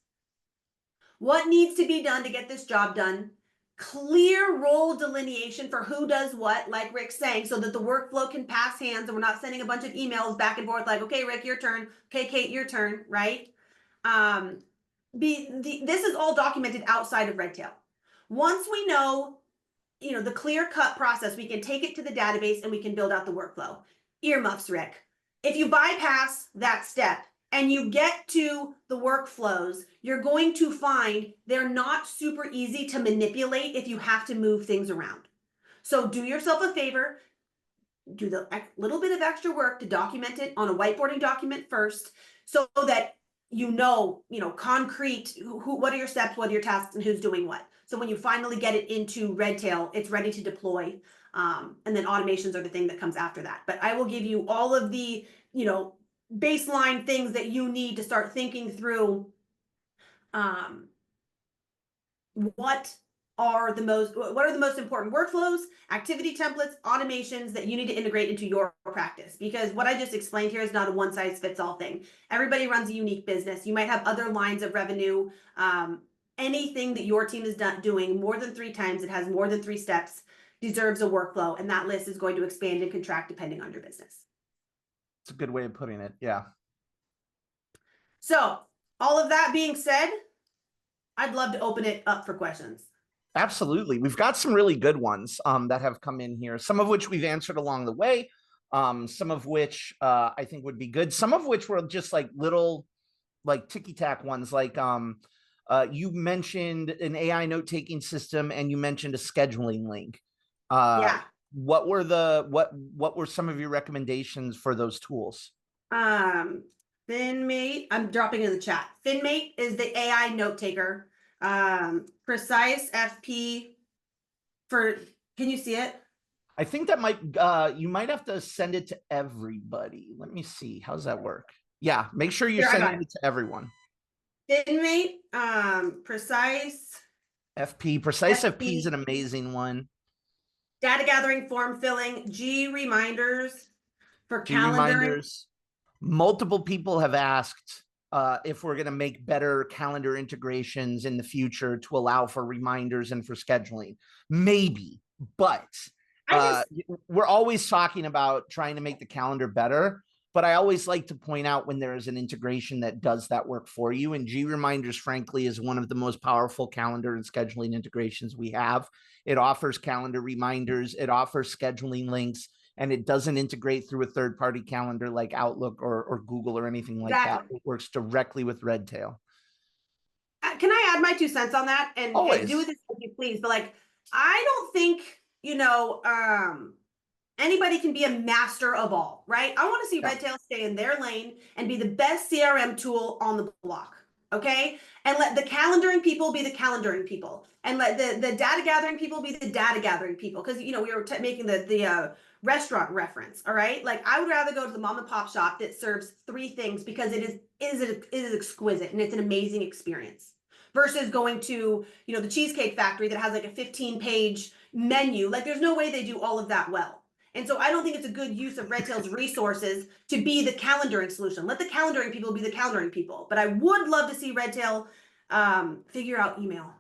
What needs to be done to get this job done? Clear role delineation for who does what, like Rick's saying, so that the workflow can pass hands and we're not sending a bunch of emails back and forth like, okay, Rick, your turn. Okay, Kate, your turn, right? This is all documented outside of Redtail. Once we know, the clear-cut process, we can take it to the database and we can build out the workflow. Earmuffs, Rick. If you bypass that step, and you get to the workflows, you're going to find they're not super easy to manipulate if you have to move things around. So do yourself a favor, do the little bit of extra work to document it on a whiteboarding document first, so that concrete, what are your steps, what are your tasks, and who's doing what. So when you finally get it into Redtail, it's ready to deploy. And then automations are the thing that comes after that. But I will give you all of the, baseline things that you need to start thinking through what are the most important workflows, activity templates, automations that you need to integrate into your practice. Because what I just explained here is not a one size fits all thing. Everybody runs a unique business. You might have other lines of revenue. Anything that your team is doing more than 3 times, it has more than 3 steps, deserves a workflow, and that list is going to expand and contract depending on your business. it's a good way of putting it. Yeah. So all of that being said, I'd love to open it up for questions. Absolutely. We've got some really good ones that have come in here, some of which we've answered along the way, some of which I think would be good, some of which were just like little like ticky-tack ones, like you mentioned an AI note-taking system and you mentioned a scheduling link. Yeah. What were some of your recommendations for those tools? FinMate, I'm dropping in the chat. FinMate is the AI note taker. Precise FP can you see it? I think that might, you might have to send it to everybody. Let me see. How's that work? Yeah, make sure you're sending it to everyone. FinMate, Precise FP is an amazing one. Data gathering, form filling, G reminders for calendar. Multiple people have asked if we're going to make better calendar integrations in the future to allow for reminders and for scheduling. Maybe, but we're always talking about trying to make the calendar better. But I always like to point out when there is an integration that does that work for you. And G Reminders, frankly, is one of the most powerful calendar and scheduling integrations we have. It offers calendar reminders. It offers scheduling links. and it doesn't integrate through a third-party calendar like Outlook or Google or anything like that. Exactly. It works directly with Redtail. Can I add my 2 cents on that? And do Always. this if you please, but like, I don't think, anybody can be a master of all, right? I want to see Yeah. Redtail stay in their lane and be the best CRM tool on the block. Okay. And let the calendaring people be the calendaring people, and let the data gathering people be the data gathering people. Cause we were making the restaurant reference. All right. Like, I would rather go to the mom and pop shop that serves 3 things because it is exquisite and it's an amazing experience, versus going to, the Cheesecake Factory that has like a 15-page menu. Like, there's no way they do all of that well. And so I don't think it's a good use of Redtail's resources to be the calendaring solution. Let the calendaring people be the calendaring people. But I would love to see Redtail figure out email.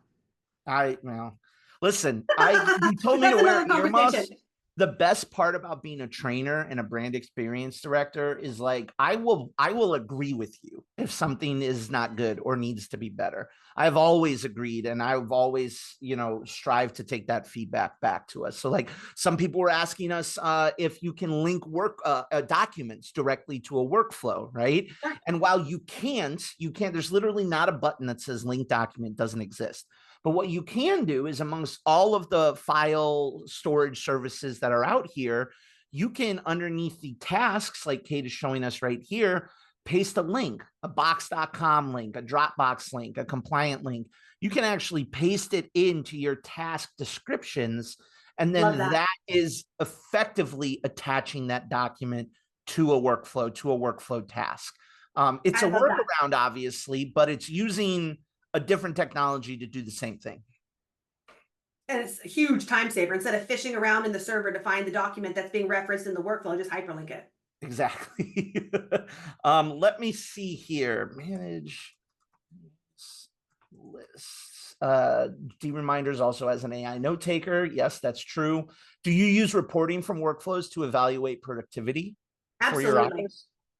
Listen, you told me to That's wear another conversation. earmuffs. The best part about being a trainer and a brand experience director is like, I will agree with you if something is not good or needs to be better. I've always agreed, and I've always, strived to take that feedback back to us. So like, some people were asking us if you can link work documents directly to a workflow, right? And while you can't, there's literally not a button that says link document doesn't exist. But what you can do is, amongst all of the file storage services that are out here, you can, underneath the tasks, like Kate is showing us right here, paste a link, a box.com link, a Dropbox link, a compliant link. You can actually paste it into your task descriptions. And then that is effectively attaching that document to a workflow task. It's a workaround, obviously, but it's using a different technology to do the same thing. And it's a huge time saver. Instead of fishing around in the server to find the document that's being referenced in the workflow, just hyperlink it. Exactly. Let me see here. Manage lists. D-Reminders also has an AI note taker. Yes, that's true. Do you use reporting from workflows to evaluate productivity? Absolutely.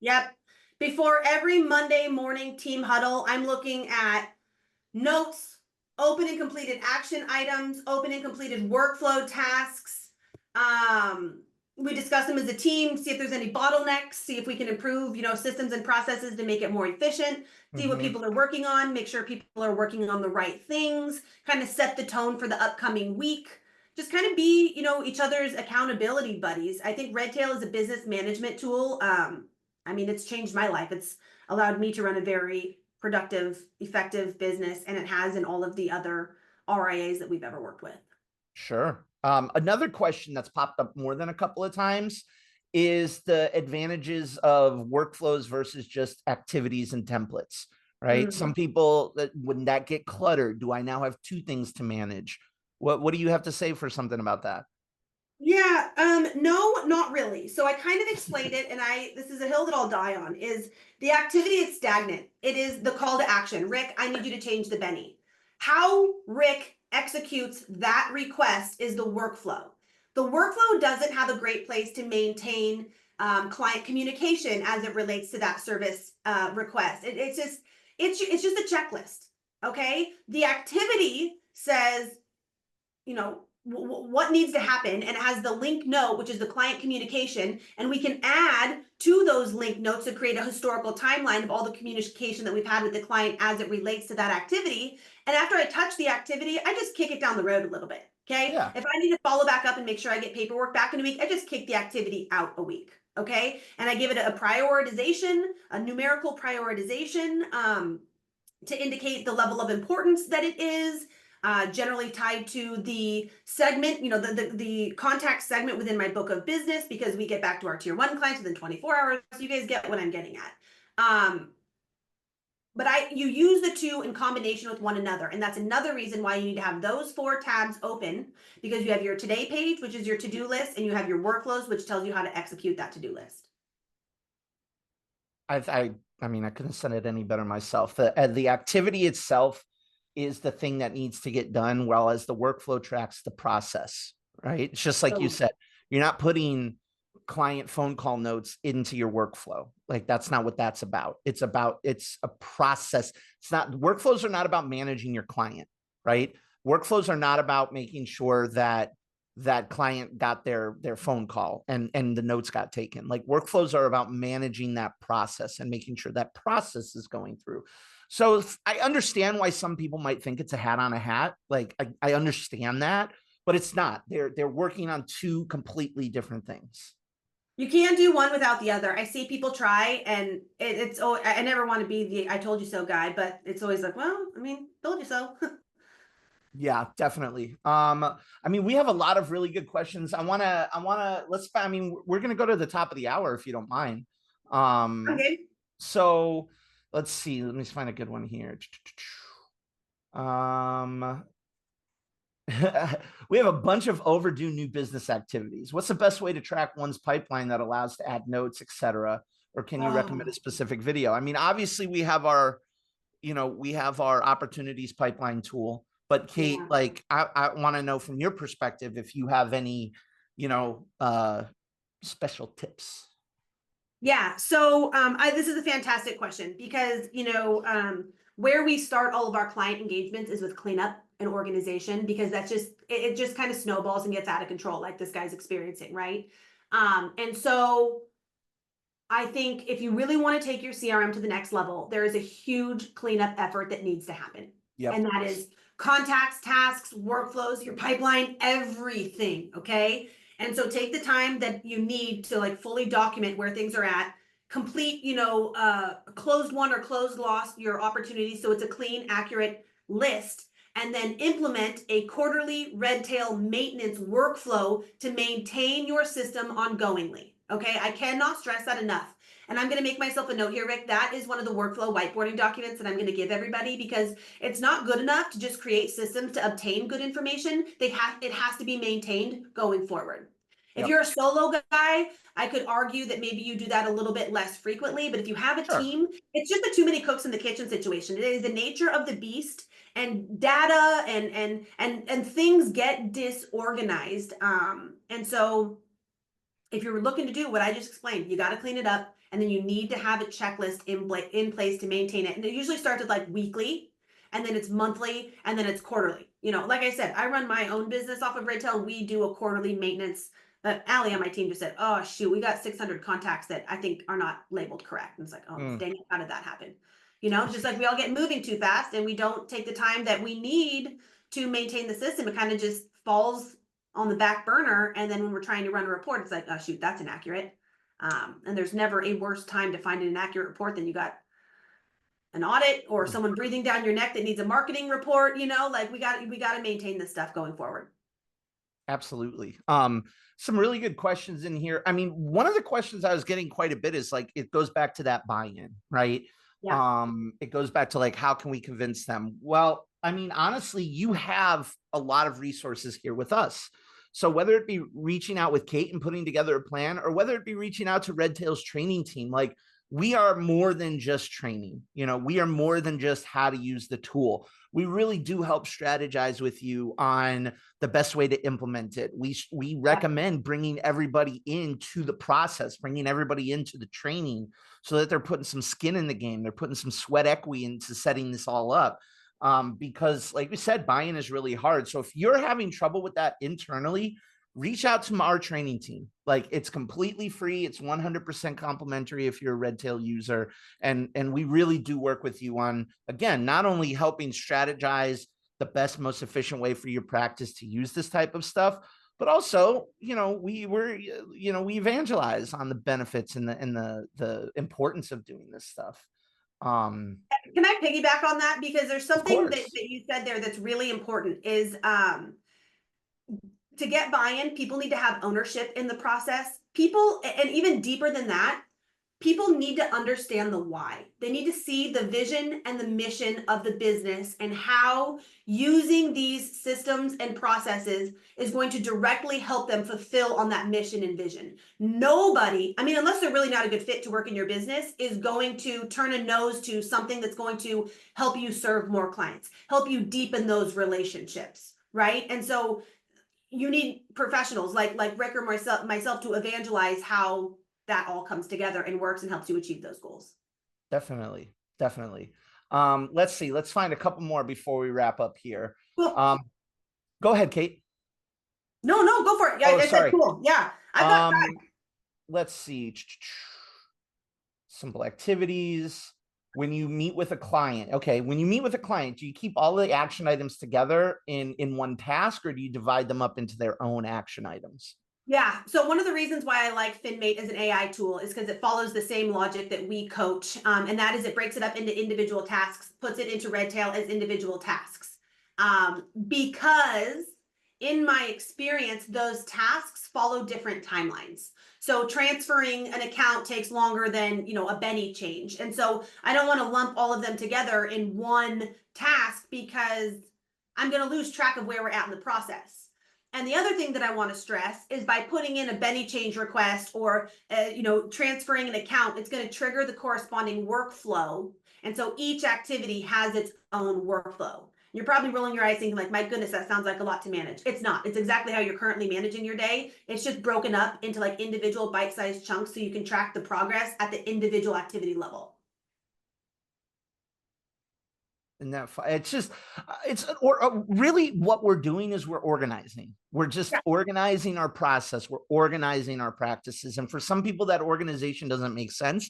Yep. Before every Monday morning team huddle, I'm looking at notes, open and completed action items, open and completed workflow tasks. We discuss them as a team, see if there's any bottlenecks, see if we can improve, systems and processes to make it more efficient, see what people are working on, make sure people are working on the right things, kind of set the tone for the upcoming week. Just kind of be, each other's accountability buddies. I think Redtail is a business management tool. It's changed my life. It's allowed me to run a very productive, effective business, and it has in all of the other RIAs that we've ever worked with. Sure. Another question that's popped up more than a couple of times is the advantages of workflows versus just activities and templates, right? Some people, wouldn't that get cluttered? Do I now have 2 things to manage? What do you have to say for something about that? Yeah, no, not really. So I kind of explained it, and this is a hill that I'll die on, is the activity is stagnant. It is the call to action. Rick, I need you to change the Benny. How Rick executes that request is the workflow. The workflow doesn't have a great place to maintain client communication as it relates to that service request. It's just a checklist. Okay. The activity says, what needs to happen, and it has the link note, which is the client communication, and we can add to those link notes to create a historical timeline of all the communication that we've had with the client as it relates to that activity. And after I touch the activity, I just kick it down the road a little bit. Okay. Yeah. If I need to follow back up and make sure I get paperwork back in a week, I just kick the activity out a week. Okay. And I give it a prioritization, a numerical prioritization, to indicate the level of importance that it is. Generally tied to the segment, the contact segment within my book of business, because we get back to our tier 1 clients within 24 hours. You guys get what I'm getting at. But you use the 2 in combination with one another. And that's another reason why you need to have those 4 tabs open, because you have your today page, which is your to-do list, and you have your workflows, which tells you how to execute that to-do list. I couldn't have said it any better myself. The activity itself is the thing that needs to get done, while as the workflow tracks the process, right? It's just like you said, you're not putting client phone call notes into your workflow. Like, that's not what that's about. It's a process. Workflows are not about managing your client, right? Workflows are not about making sure that that client got their phone call and the notes got taken. Like workflows are about managing that process and making sure that process is going through. So I understand why some people might think it's a hat on a hat. Like I understand that, but it's not. They're working on two completely different things. You can't do one without the other. I see people try, and it's oh, I never want to be the "I told you so" guy, but it's always like, well, I mean, told you so. Yeah, definitely. I mean, we have a lot of really good questions. I mean, we're gonna go to the top of the hour if you don't mind. Okay. So let's see. Let me find a good one here. Um, we have a bunch of overdue new business activities. What's the best way to track one's pipeline that allows to add notes, etc.? Or can you recommend a Oh, specific video? I mean, obviously we have our opportunities pipeline tool, but Kate, yeah. like I want to know from your perspective if you have any, you know, special tips. Yeah. So this is a fantastic question because, where we start all of our client engagements is with cleanup and organization, because that's just, it just kind of snowballs and gets out of control, like this guy's experiencing, right? And so I think if you really want to take your CRM to the next level, there is a huge cleanup effort that needs to happen. Yep. And that is contacts, tasks, workflows, your pipeline, everything. Okay. And so take the time that you need to like fully document where things are at, complete, closed won or closed lost your opportunities. So it's a clean, accurate list. And then implement a quarterly Redtail maintenance workflow to maintain your system ongoingly. Okay, I cannot stress that enough. And I'm going to make myself a note here, Rick. That is one of the workflow whiteboarding documents that I'm going to give everybody, because it's not good enough to just create systems to obtain good information. It has to be maintained going forward. If Yep. you're a solo guy, I could argue that maybe you do that a little bit less frequently. But if you have a Sure. team, it's just a too many cooks in the kitchen situation. It is the nature of the beast, and data and things get disorganized. And so if you're looking to do what I just explained, you got to clean it up, and then you need to have a checklist in place to maintain it. And it usually starts with like weekly, and then it's monthly, and then it's quarterly. Like I said, I run my own business off of Redtail, and we do a quarterly maintenance. Allie on my team just said, "Oh shoot, we got 600 contacts that I think are not labeled correct." And it's like, "Oh Mm. dang it, how did that happen?" Just like we all get moving too fast, and we don't take the time that we need to maintain the system. It kind of just falls on the back burner, and then when we're trying to run a report, it's like, oh shoot, that's inaccurate. And there's never a worse time to find an inaccurate report than you got an audit or someone breathing down your neck that needs a marketing report. Like we got to maintain this stuff going forward. Absolutely. Some really good questions in here. I mean, one of the questions I was getting quite a bit is like, it goes back to that buy-in, right? Yeah. It goes back to like, how can we convince them? Well, I mean, honestly, you have a lot of resources here with us. So whether it be reaching out with Kate and putting together a plan, or whether it be reaching out to Redtail's training team, like we are more than just training. We are more than just how to use the tool. We really do help strategize with you on the best way to implement it. We recommend bringing everybody into the process, bringing everybody into the training, so that they're putting some skin in the game. They're putting some sweat equity into setting this all up. Because like we said, buy-in is really hard. So if you're having trouble with that internally, reach out to our training team. Like it's completely free. It's 100% complimentary if you're a Redtail user. And we really do work with you on, again, not only helping strategize the best, most efficient way for your practice to use this type of stuff, but also, we evangelize on the benefits and the importance of doing this stuff. Can I piggyback on that? Because there's Of something that course. you said there that's really important is to get buy-in, people need to have ownership in the process. People, and even deeper than that, people need to understand the why. They need to see the vision and the mission of the business, and how using these systems and processes is going to directly help them fulfill on that mission and vision. Nobody, I mean, unless they're really not a good fit to work in your business, is going to turn a nose to something that's going to help you serve more clients, help you deepen those relationships, right? And so you need professionals like Rick or myself to evangelize how that all comes together and works and helps you achieve those goals. Definitely. Definitely. Let's see. Let's find a couple more before we wrap up here. Cool. Go ahead, Kate. No, no, go for it. Yeah, Oh, I said sorry. cool. Yeah, I've got time. Let's see. Simple activities. When you meet with a client, okay, when you meet with a client, do you keep all the action items together in one task, or do you divide them up into their own action items? Yeah. So one of the reasons why I like FinMate as an AI tool is because it follows the same logic that we coach. And that is it breaks it up into individual tasks, puts it into Redtail as individual tasks. Because in my experience, those tasks follow different timelines. So transferring an account takes longer than, a Benny change. And so I don't want to lump all of them together in one task because I'm going to lose track of where we're at in the process. And the other thing that I want to stress is by putting in a Benny change request or, transferring an account, it's going to trigger the corresponding workflow. And so each activity has its own workflow. You're probably rolling your eyes thinking like, my goodness, that sounds like a lot to manage. It's not. It's exactly how you're currently managing your day. It's just broken up into like individual bite-sized chunks so you can track the progress at the individual activity level. And that it's just really what we're doing is we're organizing. We're just organizing our process. We're organizing our practices. And for some people, that organization doesn't make sense.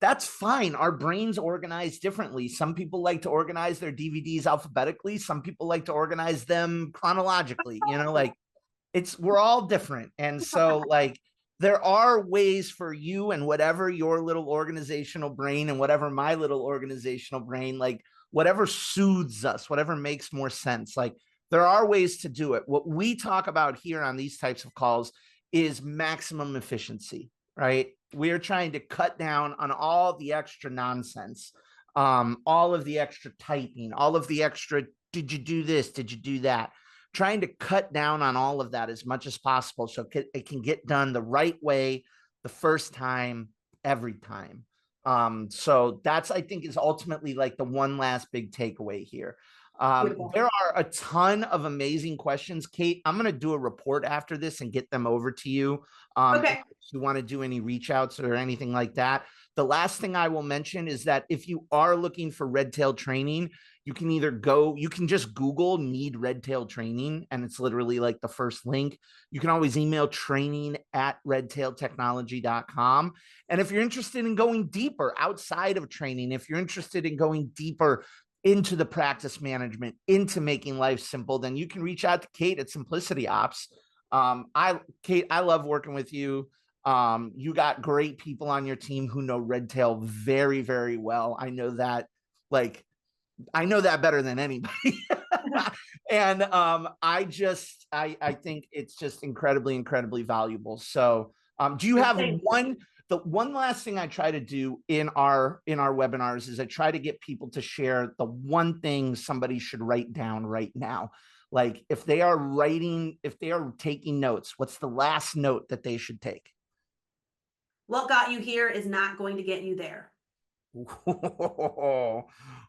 That's fine. Our brains organize differently. Some people like to organize their DVDs alphabetically. Some people like to organize them chronologically. We're all different. And so like there are ways for you and whatever your little organizational brain and whatever my little organizational brain, like whatever soothes us, whatever makes more sense. Like there are ways to do it. What we talk about here on these types of calls is maximum efficiency, right? We're trying to cut down on all the extra nonsense, all of the extra typing, all of the extra, did you do this? Did you do that? Trying to cut down on all of that as much as possible so it can get done the right way, the first time, every time. So that's, I think, is ultimately like the one last big takeaway here. There are a ton of amazing questions. Kate, I'm going to do a report after this and get them over to you. Okay. If you want to do any reach outs or anything like that. The last thing I will mention is that if you are looking for Redtail training, you can just Google need Redtail training, and it's literally like the first link. You can always email training@redtailtechnology.com. And if you're interested in going deeper outside of training, if you're interested in going deeper into the practice management, into making life simple, then you can reach out to Kate at Simplicity Ops. Kate, I love working with you. You got great people on your team who know Redtail very, very well. I know that better than anybody. And I think it's just incredibly, incredibly valuable. So do you have the one last thing I try to do in our webinars is I try to get people to share the one thing somebody should write down right now. Like if they are taking notes, what's the last note that they should take? What got you here is not going to get you there.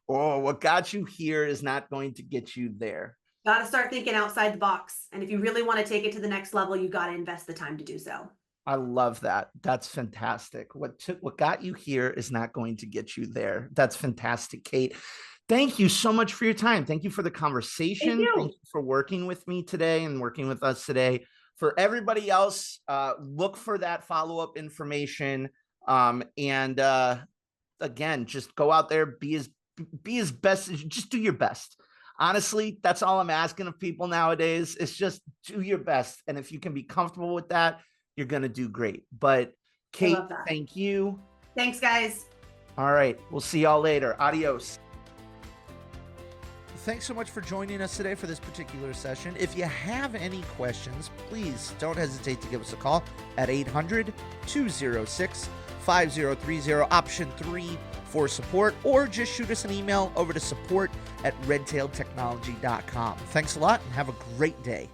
What got you here is not going to get you there. Got to start thinking outside the box. And if you really want to take it to the next level, you got to invest the time to do so. I love that. That's fantastic. What got you here is not going to get you there. That's fantastic, Kate. Thank you so much for your time. Thank you for the conversation. Thank you for working with me today and working with us today. For everybody else, look for that follow-up information. Again, just go out there, be as best, just do your best. Honestly, that's all I'm asking of people nowadays. It's just do your best. And if you can be comfortable with that, you're going to do great. But Kate, thank you. Thanks, guys. All right. We'll see y'all later. Adios. Thanks so much for joining us today for this particular session. If you have any questions, please don't hesitate to give us a call at 800-206-5030, option 3 for support, or just shoot us an email over to support@redtailtechnology.com. Thanks a lot and have a great day.